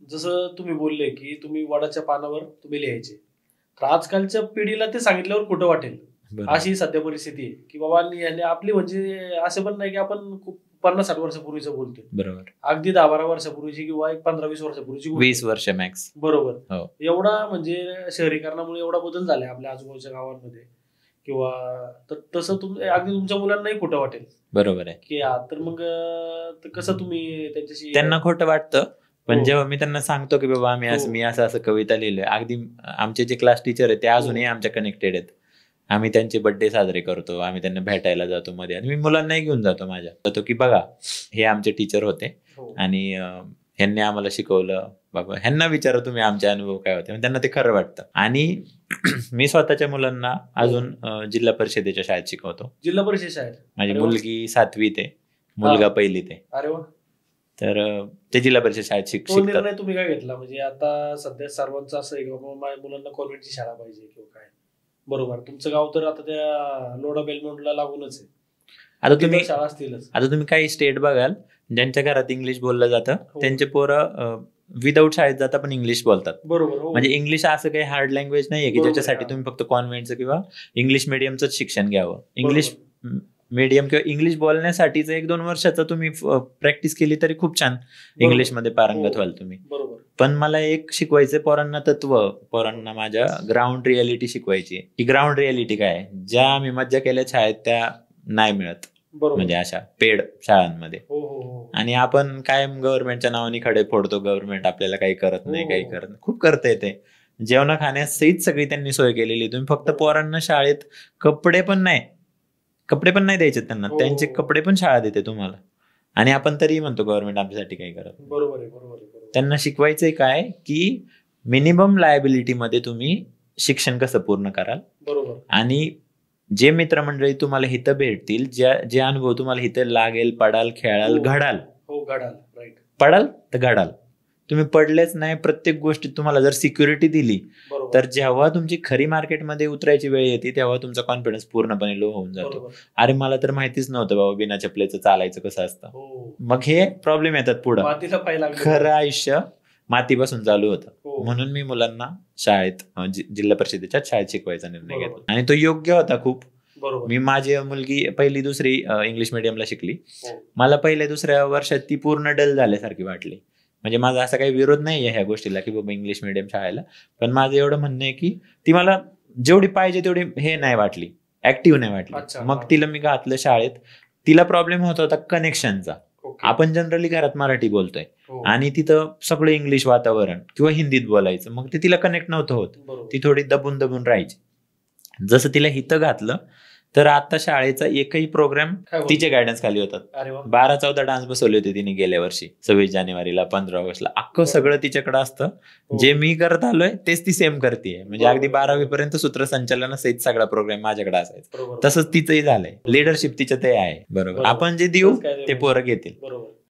जसं तुम्ही बोलले की तुम्ही वडाच्या पानावर तुम्ही लिहायचे, तर आजकालच्या पिढीला ते सांगितल्यावर खोटं वाटेल. अशी सध्या परिस्थिती आहे की बाबा आणि आपली म्हणजे असं पण नाही की आपण खूप 50-60 वर्षापूर्वीचं बोलतोय. बरोबर. अगदी 10-12 वर्षापूर्वीची किंवा एक 15-20 वर्षापूर्वीची 20 वर्ष मॅक्स. बरोबर. हो. एवढा म्हणजे शहरीकरणामुळे एवढा बदल झालाय आपल्या आजूबाजूच्या गावांमध्ये किंवा तसं अगदी तुमच्या मुलांनाही खोटं वाटेल. बरोबर आहे की तर मग कसं तुम्ही त्यांच्याशी. त्यांना खोटं वाटतं, पण जेव्हा मी त्यांना सांगतो की बाबा मी असं कविता लिहिलंय, अगदी आमचे जे क्लास टीचर आहेत ते अजूनही आमच्या कनेक्टेड आहेत. आम्ही त्यांचे बर्थडे साजरे करतो, आम्ही त्यांना भेटायला जातो मध्ये, आणि मी मुलांनाही घेऊन जातो माझ्या, जातो की बघा हे आमचे टीचर होते आणि ह्यांनी आम्हाला शिकवलं, बाबा ह्यांना विचारा तुम्ही आमचे अनुभव काय होते, त्यांना ते खरं वाटतं. आणि मी स्वतःच्या मुलांना अजून जिल्हा परिषदेच्या शाळेत शिकवतो. जिल्हा परिषद शाळेत माझी मुलगी 7वी ते, मुलगा 1ली ते. अरे वा. तर ते जिल्हा परिषद शाळेत शिकतात. निर्णय तुम्ही काय घेतला म्हणजे आता सध्या सर्वांचं असं आहे की बाबा माझ्या मुलांना कॉन्व्हेंटची शाळा पाहिजे किंवा काय? बरोबर. तुमचं गाव तर आता त्या लोढा बेलमोंडला लागूनच आहे. आता तुम्ही काही स्टेट बघाल ज्यांच्या घरात इंग्लिश बोललं जातं, त्यांचे पोरं विदाऊट शाळेत जाता पण इंग्लिश बोलतात. बरोबर. म्हणजे इंग्लिश असं काही हार्ड लँग्वेज नाहीये की ज्याच्यासाठी तुम्ही फक्त कॉन्व्हेंटचं किंवा इंग्लिश मिडियमचं शिक्षण घ्यावं. इंग्लिश मीडियम किंवा इंग्लिश बोलण्यासाठीच 1-2 वर्षाचं तुम्ही प्रॅक्टिस केली तरी खूप छान इंग्लिशमध्ये पारंगत व्हाल तुम्ही. पण मला एक शिकवायचं पोरांना तत्व, पोरांना माझ्या ग्राउंड रियालिटी शिकवायची. की ग्राउंड रियालिटी काय, ज्या आम्ही मज्जा केल्या शाळेत त्या नाही मिळत, म्हणजे अशा पेड शाळांमध्ये. आणि आपण कायम गव्हर्नमेंटच्या नावाने खडे फोडतो, गव्हर्नमेंट आपल्याला काही करत नाही, काही करत नाही. खूप करता येते, जेवणा खाण्यासहित सगळी त्यांनी सोय केलेली. तुम्ही फक्त पोरांना शाळेत कपडे पण नाही द्यायचे त्यांना, त्यांचे कपडे पण शाळा देते तुम्हाला. आणि आपण तरी म्हणतो गव्हर्नमेंट आमच्यासाठी काही करत. बरोबर आहे. त्यांना शिकवायचंय काय की मिनिमम लायबिलिटी मध्ये तुम्ही शिक्षण कसं पूर्ण कराल. बरोबर. आणि जे मित्रमंडळी तुम्हाला हिथं भेटतील, जे अनुभव तुम्हाला हिथं लागेल, पडाल, खेळाल, घडाल. पडाल तर घडाल. तुम्ही पडलेच नाही, प्रत्येक गोष्टीत तुम्हाला जर सिक्युरिटी दिली, तर जेव्हा तुमची खरी मार्केटमध्ये उतरायची वेळ येते तेव्हा तुमचा कॉन्फिडन्स पूर्णपणे लो होऊन जातो. अरे मला तर माहितीच नव्हतं बाबा बिना चपलेचं चालायचं कसं असतं. मग हे प्रॉब्लेम येतात पुढं. खरं आयुष्य मातीपासून चालू होतं. म्हणून मी मुलांना शाळेत, जिल्हा परिषदेच्या शाळेत शिकवायचा निर्णय घेतला. आणि तो योग्य होता खूप. मी माझी मुलगी 1ली 2री इंग्लिश मिडियमला शिकली. मला 1ल्या-2ऱ्या वर्षात ती पूर्ण डल झाल्यासारखी वाटली. म्हणजे माझा असा काही विरोध नाहीये ह्या गोष्टीला की बाबा इंग्लिश मिडियम शाळेला, पण माझं एवढं म्हणणं आहे की ती मला जेवढी पाहिजे तेवढी हे नाही वाटली, ऍक्टिव्ह नाही वाटली. मग तिला मी घातलं शाळेत. तिला प्रॉब्लेम होता कनेक्शनचा. आपण जनरली घरात मराठी बोलतोय आणि तिथं सगळं इंग्लिश वातावरण किंवा हिंदीत बोलायचं, मग ते तिला कनेक्ट नव्हतं होत. ती थोडी दबून राहायची. जसं तिला हिथं घातलं तर आता शाळेचा एकही प्रोग्राम तिच्या गायडन्स खाली होतात. 12-14 डान्स बसवले होते तिने गेल्या वर्षी, 26 जानेवारीला, 15 ऑगस्टला. अख्खं सगळं तिच्याकडे असतं. जे मी करत आलोय तेच ती सेम करते. म्हणजे अगदी 12वी पर्यंत सूत्रसंचालनासहित सगळा प्रोग्राम माझ्याकडे असायचा. तसंच तिचंही झालंय. लिडरशिप तिच्या ते आहे. बरोबर. आपण जे देऊ ते पोरं घेतील.